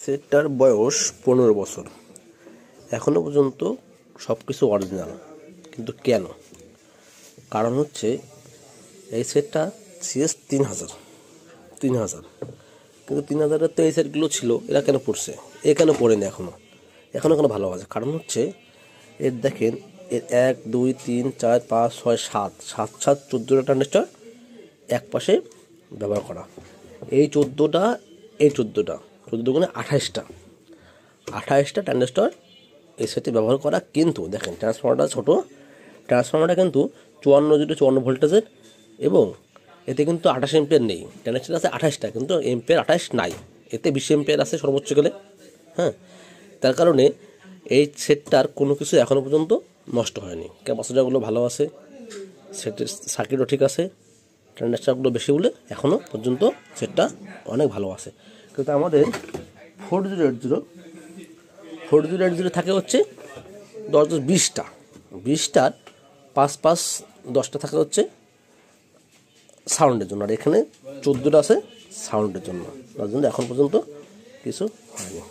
সেটটার বয়স 15 বছর, এখনও পর্যন্ত সব কিছু অরিজিনাল। কিন্তু কেন? কারণ হচ্ছে এই সেটটা CS 3000 কিন্তু 3000-এর তো এই সেটগুলো ছিল, এরা কেন পড়ছে? এ কেন পড়েনি এখনও কেন ভালো আছে? কারণ হচ্ছে এর দেখেন, এর 1 2 3 4 5 6 7 7 7 14টা ট্রানজিস্টর এক পাশে ব্যবহার করা। এই 14টা 14 গুণে 28টা ট্রানজিস্টর এই সেটে ব্যবহার করা। কিন্তু দেখেন ট্রান্সফর্মারটা ছোটো, ট্রান্সফর্মারটা কিন্তু 54 ভোল্টেজের, এবং এতে কিন্তু 28 এম্পিয়ার নেই। ট্রানজিস্টর আছে 28টা, কিন্তু এম্পিয়ার 28 নাই, এতে 20 এম্পিয়ার আছে সর্বোচ্চ গেলে। হ্যাঁ, তার কারণে এই সেটটার কোনো কিছু এখনও পর্যন্ত নষ্ট হয়নি। ক্যাপাসিটারগুলো ভালো আছে, সেটের সার্কিটও ঠিক আছে, ট্রানজিস্টরগুলো বেশি বলে এখনও পর্যন্ত সেটটা অনেক ভালো আছে। কিন্তু আমাদের 4080 থাকে হচ্ছে 20টার 5-5-10টা থাকে হচ্ছে সাউন্ডের জন্য, আর এখানে 14টা আছে সাউন্ডের জন্য। তার জন্য এখন পর্যন্ত কিছু হয়নি।